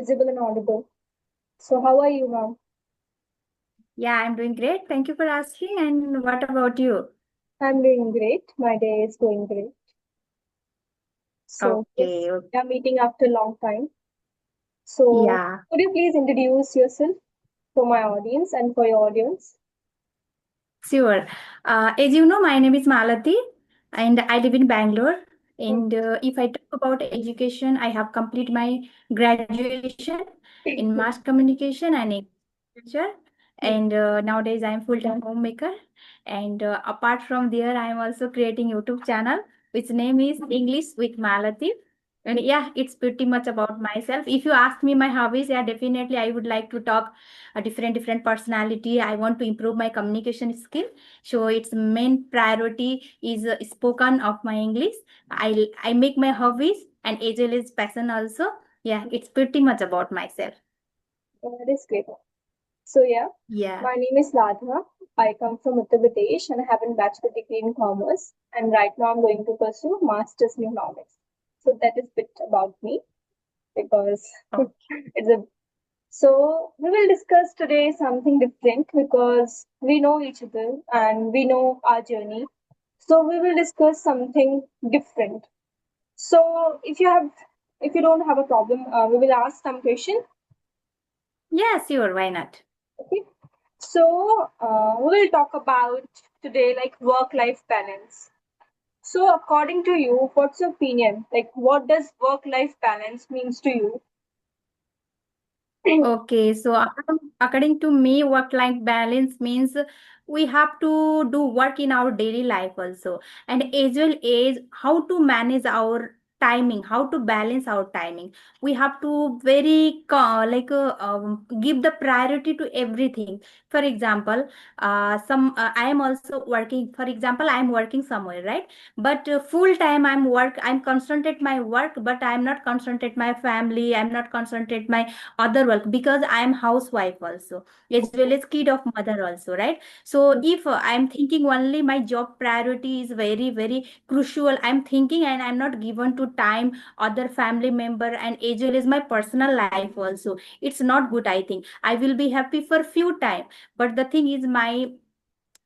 visible and audible. So, how are you, ma'am? Yeah, I'm doing great. Thank you for asking. And what about you? I'm doing great. My day is going great. So, yes, Okay. we are meeting after a long time. So, Yeah, could you please introduce yourself for my audience and for your audience? sure. As you know, my name is Malati and I live in Bangalore. And if I talk about education, I have completed my graduation in mass communication and agriculture. And nowadays I'm full-time homemaker. And apart from there, I'm also creating YouTube channel, which name is English with Malati. And yeah, it's pretty much about myself. If you ask me my hobbies, yeah, definitely I would like to talk a different personality. I want to improve my communication skill, so its main priority is spoken of my English. I make my hobbies and as well as passion also. Yeah, it's pretty much about myself. That is great. So, yeah, Yeah. my name is Ladha. I come from Uttar Pradesh and I have a bachelor degree in commerce. And right now I'm going to pursue master's in economics. So, that is bit about me because Oh, it's a So we will discuss today something different because we know each other and we know our journey. So we will discuss something different. So if you don't have a problem, we will ask some question. yeah, sure, why not? Okay. So we will talk about today like work-life balance. So according to you, what's your opinion? Like what does work-life balance means to you? Okay, so according to me, work-life balance means we have to do work in our daily life also, and as well as how to manage our timing, how to balance our timing. We have to give the priority to everything. For example, some I am also working. For example, I am working somewhere, right? But full time I'm concentrate my work, but I'm not concentrate my family. I'm not concentrate my other work because I am housewife also, as well as kid of mother also, right? So if I'm thinking only my job priority is very crucial, I'm thinking, and I'm not given to time other family member and as well as my personal life also, it's not good. I think I will be happy for few time, but the thing is my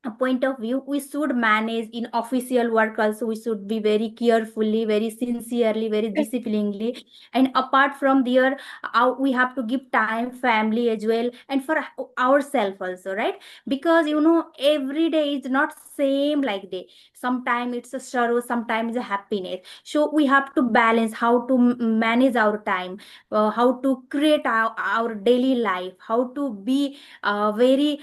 a point of view, we should manage in official work also. We should be very carefully, very sincerely, very disciplinedly, and apart from there, we have to give time family as well and for ourselves also, right? Because every day is not same like day. Sometimes it's a sorrow, sometimes a happiness, so we have to balance how to manage our time, how to create our daily life, how to be very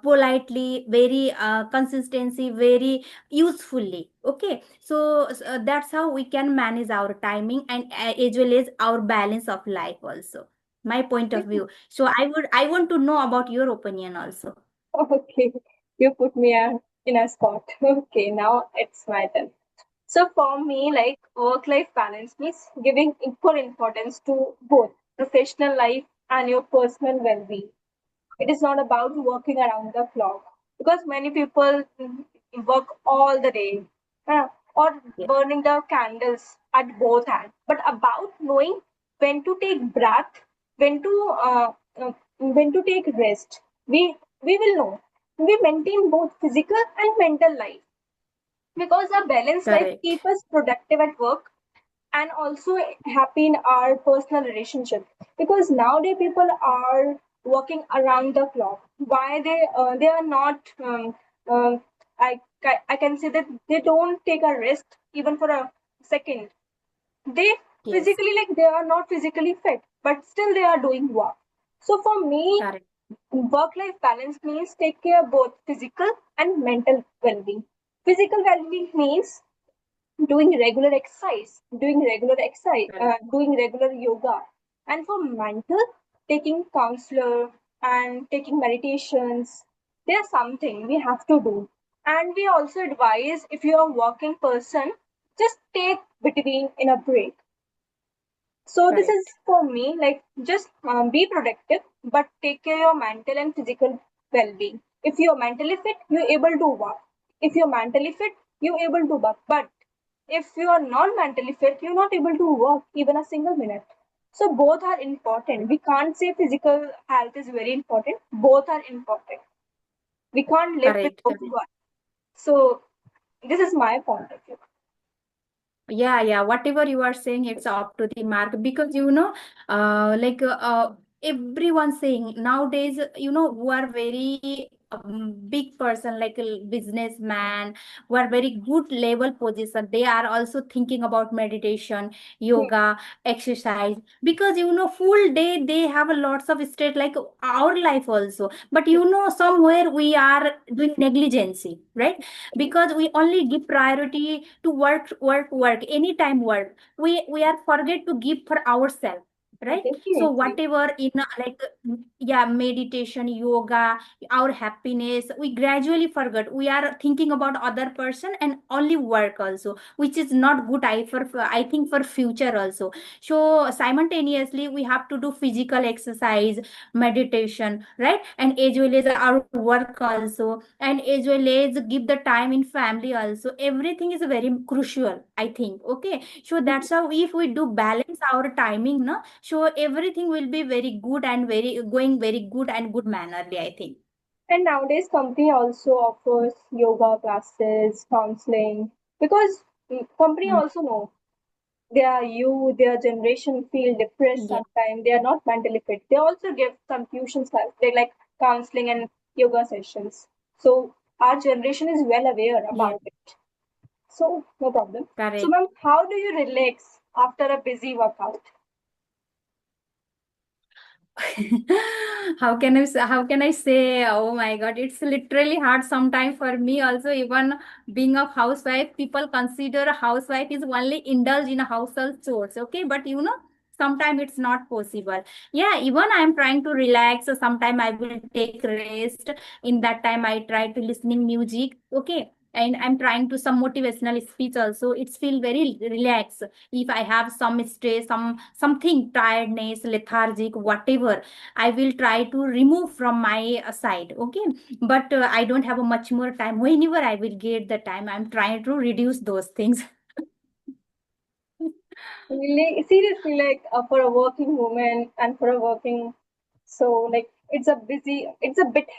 politely, very consistency, very usefully. Okay, so that's how we can manage our timing and as well as our balance of life also. My point of view. So I want to know about your opinion also. Okay, you put me in a spot. Okay, now it's my turn. So for me, like work-life balance means giving equal importance to both professional life and your personal well-being. It is not about working around the clock because many people work all the day or Yeah. burning the candles at both hands, but about knowing when to take breath, when to when to take rest. We will know. We maintain both physical and mental life because a balanced life Correct. keeps us productive at work and also happy in our personal relationship because nowadays people are working around the clock. Why they are not I, I can say that they don't take a rest even for a second. They Yes. physically, like, they are not physically fit but still they are doing work. So for me, Correct. work life balance means take care of both physical and mental well-being. Physical well-being means doing regular yoga, and for mental, taking counselor and taking meditations. There's something we have to do, and we also advise if you're a working person, just take between in a break. So this is Correct. for me, like just be productive, but take care of your mental and physical well-being. If you're mentally fit, you're able to work. If you're mentally fit, you're able to work. But if you are not mentally fit, you're not able to work even a single minute. So both are important. We can't say physical health is very important. Both are important. We can't live Correct, without correct. one. So this is my point of view. Yeah, yeah, whatever you are saying, it's up to the mark, because like everyone saying nowadays, who are very big person, like a businessman, who are very good level position, they are also thinking about meditation, Hmm. yoga, exercise, because full day they have a lots of state like our life also, but somewhere we are doing negligence, right? Because we only give priority to work anytime work, we are forget to give for ourselves, right? So Definitely. whatever in like yeah, meditation, yoga, our happiness, we gradually forget, we are thinking about other person and only work also, which is not good. I think for future also. So simultaneously we have to do physical exercise, meditation, right? And as well as our work also, and as well as give the time in family also, everything is very crucial, I think. Okay, so that's how if we do balance our timing, no, so everything will be very good and very going very good and good mannerly, I think. And nowadays, company also offers yoga classes, counseling, because company Mm. also know their generation feel depressed Yeah, sometimes. They are not mentally fit. They also give some tuition class. They like counseling and yoga sessions. So our generation is well aware yeah, about it. So no problem. So correct. ma'am, how do you relax after a busy workout? How can I say, oh my god, it's literally hard sometimes for me also. Even being a housewife, people consider a housewife is only indulge in household chores, okay, but sometimes it's not possible. Yeah, even I'm trying to relax, so sometimes I will take rest. In that time I try to listening music, okay, and I'm trying to some motivational speech also. It's feel very relaxed. If I have some stress, something tiredness, lethargic, whatever, I will try to remove from my side. Okay, but I don't have a much more time. Whenever I will get the time, I'm trying to reduce those things. Really, seriously, like for a working woman and for a working, so like it's a bit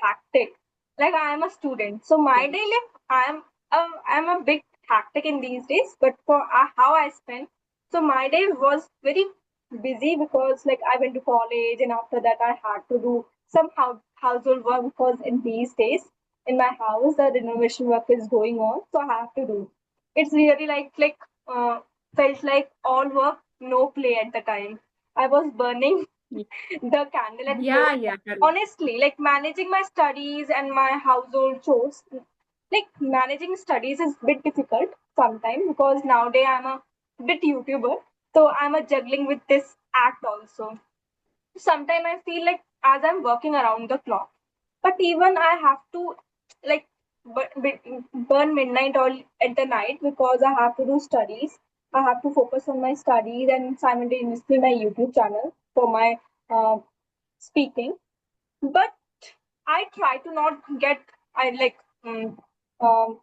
hectic. Like I am a student, so my Yeah. day life, I'm a bit hectic in these days. But for how I spend, so my day was very busy because like I went to college and after that I had to do some household work because in these days in my house the renovation work is going on, so I have to do. It's really like uh, felt like all work, no play at the time. I was burning the candle at Yeah, both. yeah, correct. Honestly, like managing my studies and my household chores, like managing studies is a bit difficult sometimes because nowadays I'm a bit YouTuber, so I'm a juggling with this act also. Sometimes I feel like as I'm working around the clock, but even I have to like burn midnight all at the night because I have to do studies. I have to focus on my studies and simultaneously my YouTube channel for my uh, speaking. But I try to not get I like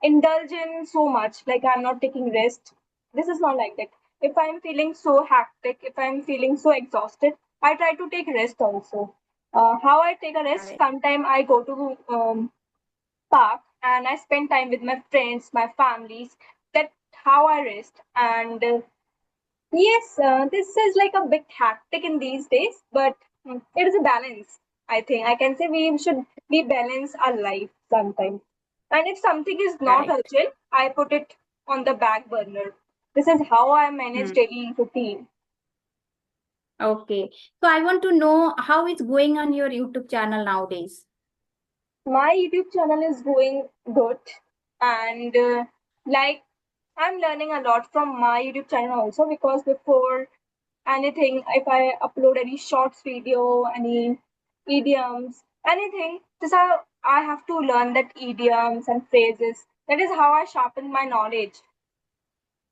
indulge in so much. Like I'm not taking rest. This is not like that. If I'm feeling so hectic, if I'm feeling so exhausted, I try to take rest also. How I take a rest? Correct. Sometimes I go to park and I spend time with my friends, my families. That how I rest. And yes, this is like a bit hectic in these days, but it is a balance. I think I can say we should be balance our life sometimes. And if something is not Correct. urgent, I put it on the back burner. This is how I manage Hmm. daily routine. Okay. So I want to know how it's going on your YouTube channel nowadays. My YouTube channel is going good, and like I'm learning a lot from my YouTube channel also because before anything, if I upload any shorts video, any idioms, anything, just I have to learn that idioms and phrases. That is how I sharpen my knowledge.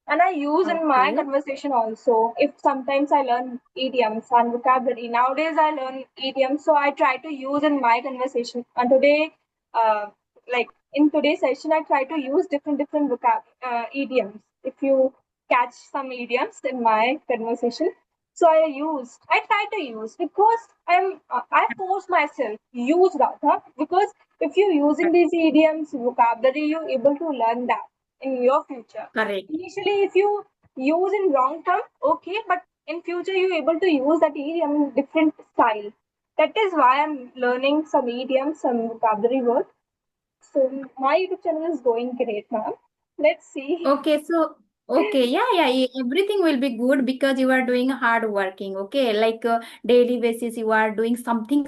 And I use in my Okay. conversation also. If sometimes I learn idioms and vocabulary, nowadays I learn idioms, so I try to use in my conversation. And today, like in today's session, I try to use different idioms. If you catch some idioms in my conversation, So I try to use because I force myself use Radha because if you're using these idioms, vocabulary, you're able to learn that in your future. Correct. Initially, if you use in wrong term, okay, but in future you're able to use that idiom in different style. That is why I'm learning some idioms, some vocabulary words. So my YouTube channel is going great, ma'am. Let's see. Okay, so okay, yeah, everything will be good because you are doing hard working. Okay, like daily basis, you are doing something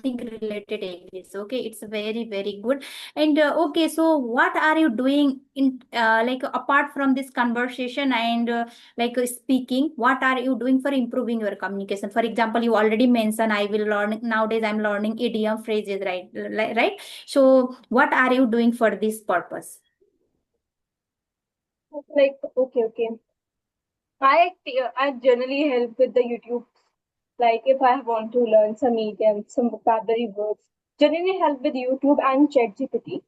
related English. Okay, it's very good. And okay, so what are you doing in like apart from this conversation and like speaking? What are you doing for improving your communication? For example, you already mentioned I will learn nowadays. I'm learning idiom phrases, right? Right. So, what are you doing for this purpose? Like okay. I generally help with the YouTube. Like if I want to learn some idioms, some vocabulary words, generally help with YouTube and ChatGPT,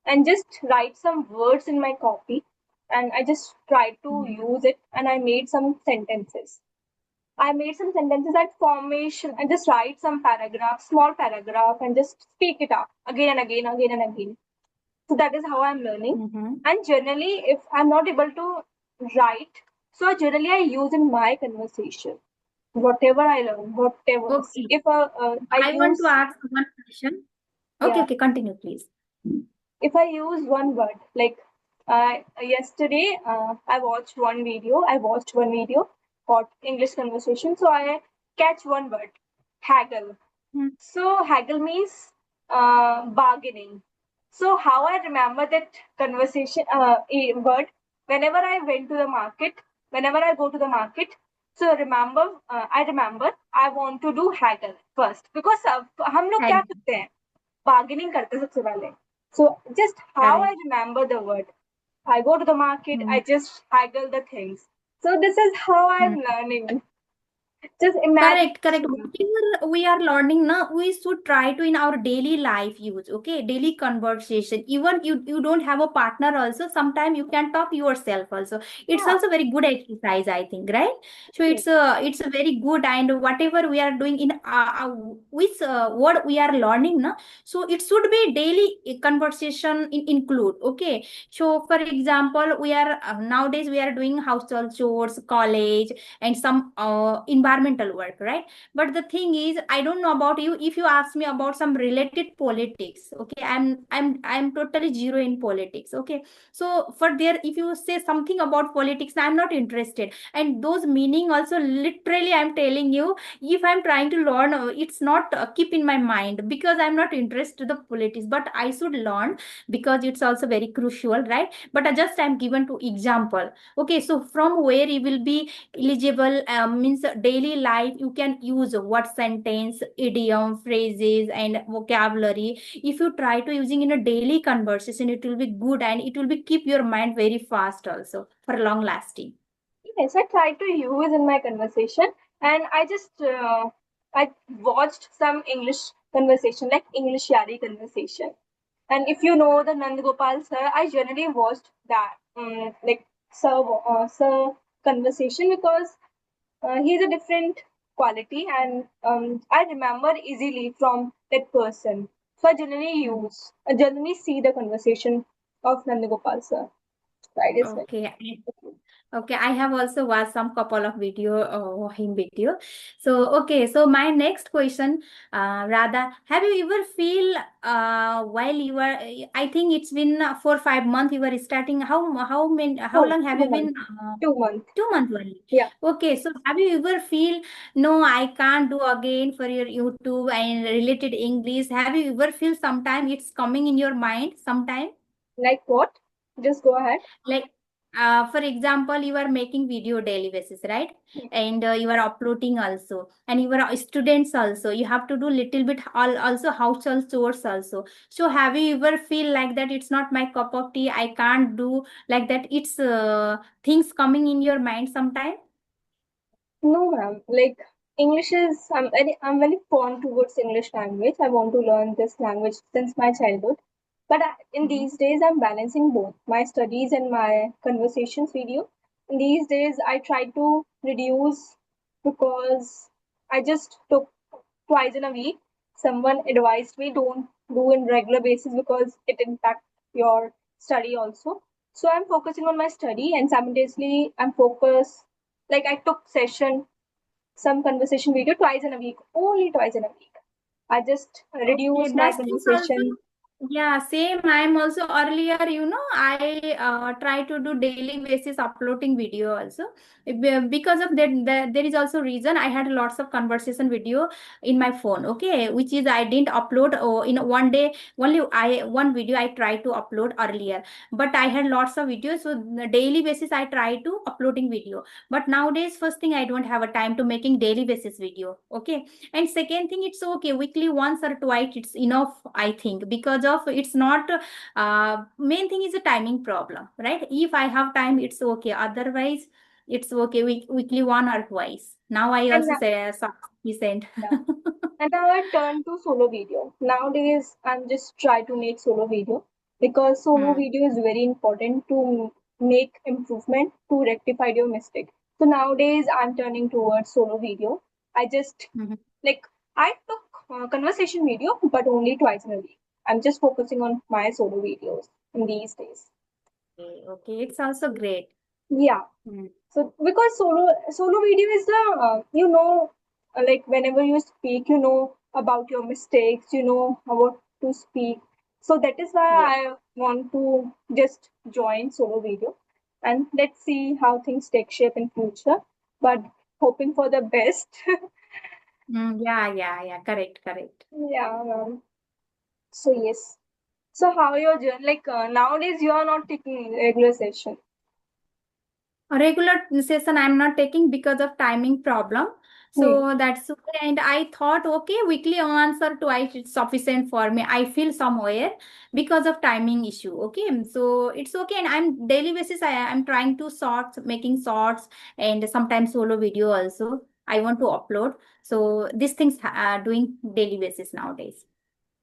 and just write some words in my copy, and I just try to use it, and I made some sentences. I made some sentences at formation and just write some paragraph, small paragraph, and just speak it up again and again. So that is how I'm learning. Mm-hmm. And generally, if I'm not able to write, so generally I use in my conversation whatever I learn, whatever. Okay. If I I want to use, ask one question. Okay, yeah, okay, continue, please. if I use one word, like yesterday, I watched one video called English conversation. So I catch one word, haggle. Hmm. So haggle means bargaining. So how I remember that conversation word whenever I went to the market, whenever I go to the market. So I remember I want to do haggle first because हम लोग क्या Thank you. करते हैं bargaining करते हैं सबसे पहले. So just how I Correct. remember the word. I go to the market, Hmm. I just haggle the things. So this is how Hmm. I'm learning. Just imagine. Correct. Whatever we are learning now, we should try to in our daily life use. Okay, daily conversation. Even you don't have a partner also. Sometimes you can talk yourself also. It's Yeah, also very good exercise, I think, right? So okay. it's a very good and whatever we are doing in which what we are learning now. So it should be daily conversation include. Okay. So for example, we are nowadays we are doing household chores, college and some environmental work, right? But the thing is, I don't know about you. If you ask me about some related politics, okay, I'm totally zero in politics. Okay, so for there, if you say something about politics, I'm not interested. And those meaning also, literally, I'm telling you, if I'm trying to learn, it's not keep in my mind because I'm not interested the politics. But I should learn because it's also very crucial, right? But just I'm given to example. Okay, so from where you will be eligible means daily life you can use what sentence, idiom, phrases and vocabulary. If you try to using in a daily conversation, it will be good and it will be keep your mind very fast also for long lasting. Yes, I try to use in my conversation, and I watched some English conversation, like English Yari conversation. And if you know the Nand Gopal sir, I generally watched that, like sir conversation because he's a different quality, and I remember easily from that person. So I generally see the conversation of Nand Gopal sir. Right, is well. Okay. Okay, I have also watched some couple of video him video. So okay, so my next question, Radha, have you ever feel while you were I think it's been 4 5 months you were starting how many how No, long have you 2 months. been 2 months. 2 months only? Yeah. Okay, so have you ever feel no I can't do again for your YouTube and related English? Have you ever feel sometime it's coming in your mind sometime? Like what? Just go ahead. Like for example you are making video daily basis, right? And you are uploading also and you are students also, you have to do little bit also household chores also. So have you ever feel like that it's not my cup of tea, I can't do like that, it's things coming in your mind sometime? No, ma'am. Like I'm very fond towards English language. I want to learn this language since my childhood. But in Mhm. these days, I'm balancing both my studies and my conversations video. In these days, I try to reduce. because I just took twice in a week. Someone advised me don't do in regular basis because it impacts your study also. So I'm focusing on my study and simultaneously I'm focused, like I took session, some conversation video twice in a week, only twice in a week. I just Okay, reduced my that things also, conversation. yeah, same. I'm also earlier, I try to do daily basis uploading video also. Because of that, there is also reason I had lots of conversation video in my phone. Okay, which is I didn't upload in one day. Only one video I tried to upload earlier, but I had lots of videos. So the daily basis I try to uploading video. But nowadays, first thing I don't have a time to making daily basis video. Okay, and second thing, it's okay weekly once or twice it's enough, I think, because of it's not main thing is a timing problem, right? If I have time, it's okay. Otherwise, it's okay weekly one or twice. Now I And also say sufficient. yeah. And now I turn to solo video. Nowadays, I'm just try to make solo video because solo Hmm. video is very important to make improvement to rectify your mistake. So nowadays, I'm turning towards solo video. I just Mhm. like I took conversation video, but only twice in a week. I'm just focusing on my solo videos in these days. Okay, okay, it's also great. Yeah. Hmm. So because solo video is the like whenever you speak, you know about your mistakes, you know how to speak. So that is why Yeah. I want to just join solo video, and let's see how things take shape in future. But hoping for the best. Yeah, yeah, yeah. Correct, correct. Yeah. So yes. So how your journey? Like nowadays, you are not taking regular session. A regular session I'm not taking because of timing problem. Hmm. So that's why, and I thought, okay, weekly once or twice it's sufficient for me. I feel somewhere because of timing issue. Okay, so it's okay, and I'm daily basis. I'm trying to shorts, making shorts, and sometimes solo video also. I want to upload. So these things doing daily basis nowadays.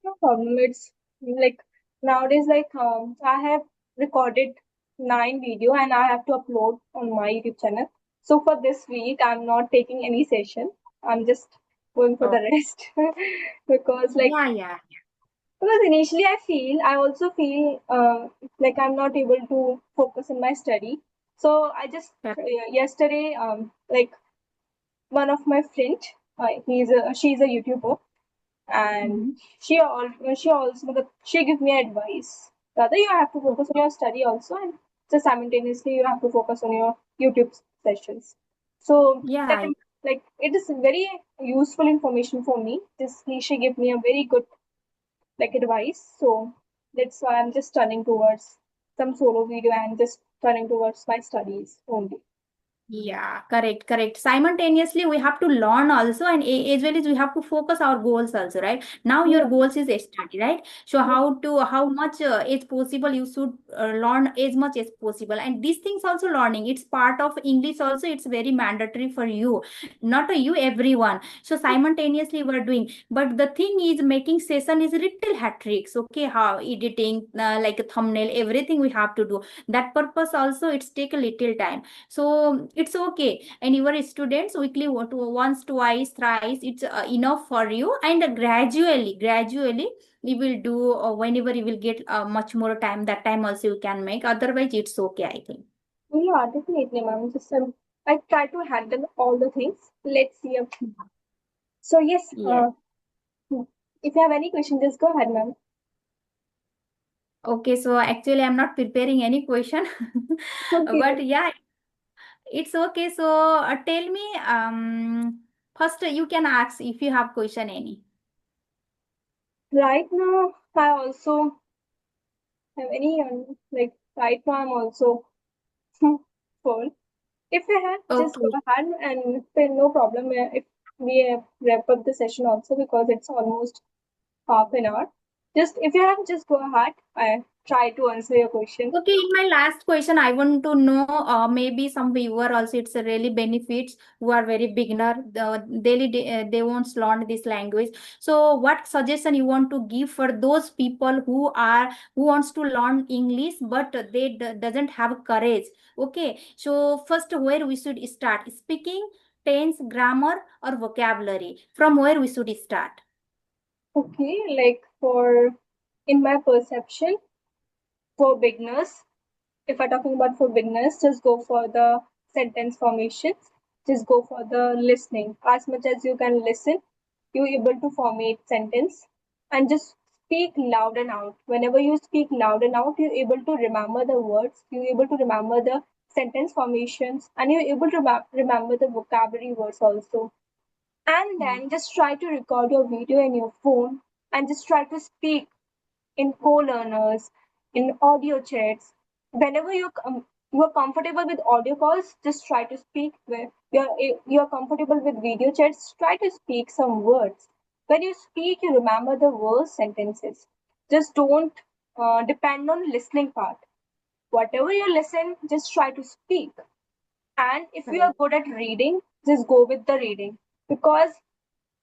No problem. It's like nowadays, like I have recorded 9 video and I have to upload on my YouTube channel. So for this week, I'm not taking any session. I'm just going for the Oh, rest because yeah, yeah. because initially I also feel like I'm not able to focus in my study. So I just Correct. yesterday like one of my friend, she's a YouTuber and Mm-hmm. she give me advice. Rather, you have to focus on your study also, and just simultaneously you have to focus on your YouTube sessions. So that Yeah. like it is very useful information for me. This she gave me a very good like advice. So that's why I'm just turning towards some solo video and just turning towards my studies only. Yeah, correct, correct. Simultaneously, we have to learn also, and as well as we have to focus our goals also, right? Now your Yeah. goals is a study, right? So how much is possible you should learn as much as possible, and these things also learning. It's part of English also. It's very mandatory for you, not a you everyone. So simultaneously we're doing, but the thing is making session is little hat tricks. Okay, how editing like a thumbnail, everything we have to do. That purpose also it's take a little time, so it's okay. And your students weekly once twice thrice it's enough for you, and gradually you will do whenever you will get much more time, that time also you can make. Otherwise it's okay, I think. Yeah, definitely, ma'am. Just I try to handle all the things. Let's see. So yes, Yes. if you have any question, just go ahead, ma'am. Okay, so actually I'm not preparing any question. Okay. But yeah, it's okay. So tell me, first you can ask if you have question any. Right now, I also have any like right now I'm also full. If you have, just go Okay. ahead and then no problem if we wrap up the session also because it's almost half an hour. Just if you have, just go ahead. I try to answer your question. Okay, in my last question, I want to know, maybe some viewer also it's a really benefits who are very beginner, they won't learn this language. So, what suggestion you want to give for those people who wants to learn English but they doesn't have courage? Okay, so first where we should start speaking. tense, grammar, or vocabulary? From where we should start? Okay, like in my perception, for beginners, if I'm talking about for beginners, just go for the sentence formations. Just go for the listening. As much as you can listen, you're able to formate sentence and just speak loud and out. Whenever you speak loud and out, you're able to remember the words, you're able to remember the sentence formations, and you're able to remember the vocabulary words also. And Mm. then just try to record your video in your phone and just try to speak in co-learners, in audio chats. Whenever you're comfortable with audio calls, just try to speak. Where you're comfortable with video chats, try to speak some words. When you speak, you remember the words, sentences. Just don't depend on listening part. Whatever you listen, just try to speak. And if you are Correct. good at reading, just go with the reading because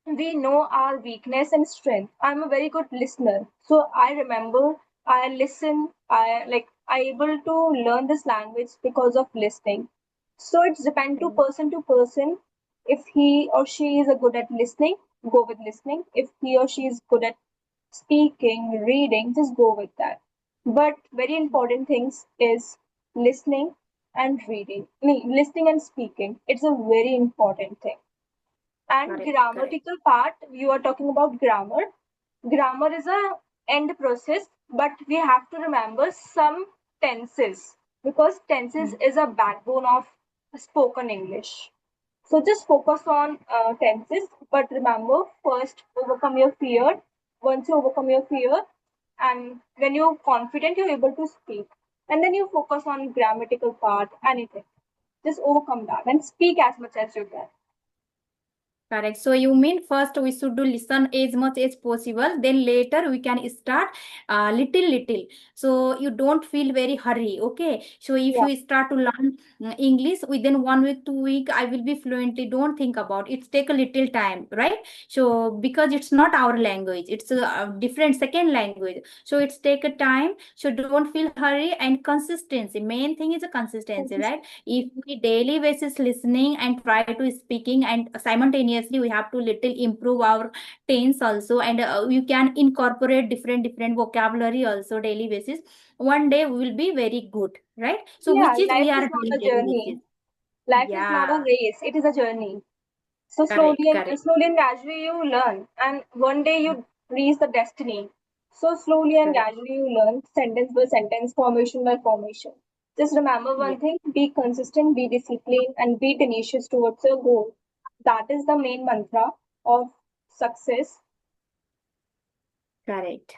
we know our weakness and strength. I'm a very good listener, so I remember, I listen, I able to learn this language because of listening. So it's depend Correct. to person. If he or she is a good at listening, go with listening. If he or she is good at speaking, reading, just go with that. But very important things is listening and reading. I mean, listening and speaking. It's a very important thing. And Correct. Correct. grammatical part, you are talking about grammar. Grammar is a end process, but we have to remember some tenses because tenses Mm. is a backbone of spoken English. So just focus on tenses, but remember first overcome your fear. Once you overcome your fear, and when you're confident, you're able to speak. And then you focus on grammatical part, anything. Just overcome that and speak as much as you can. Correct. So you mean first we should do listen as much as possible, then later we can start little little. So you don't feel very hurry. Okay. So if Yeah. you start to learn English within 1 week, 2 week, I will be fluently. Don't think about it. It's take a little time, right? So because it's not our language, it's a different second language. So it's take a time. So don't feel hurry and consistency. Main thing is a consistency, right? If we daily basis listening and try to speaking and simultaneously we have to little improve our tense also, and you can incorporate different vocabulary also daily basis, one day we will be very good, right? So Yeah, which is life we is are not doing a daily journey. basis. Life is not a Yeah. race. It is a journey. So Correct. Correct. slowly and gradually you learn, and one day you reach the destiny. So slowly and Correct. gradually you learn sentence by sentence, formation by formation. Just remember Yeah. one thing: be consistent, be disciplined, and be tenacious towards your goal. That is the main mantra of success. Correct.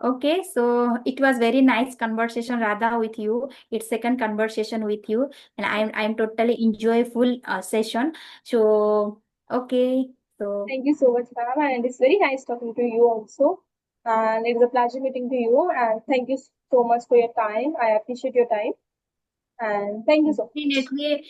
Okay, so it was very nice conversation, Radha, with you. It's second conversation with you, and I'm totally enjoyable session. So okay, so Thank you so much, ma'am, and it's very nice talking to you also. And it is a pleasure meeting to you. And thank you so much for your time. I appreciate your time. And thank you so much. definitely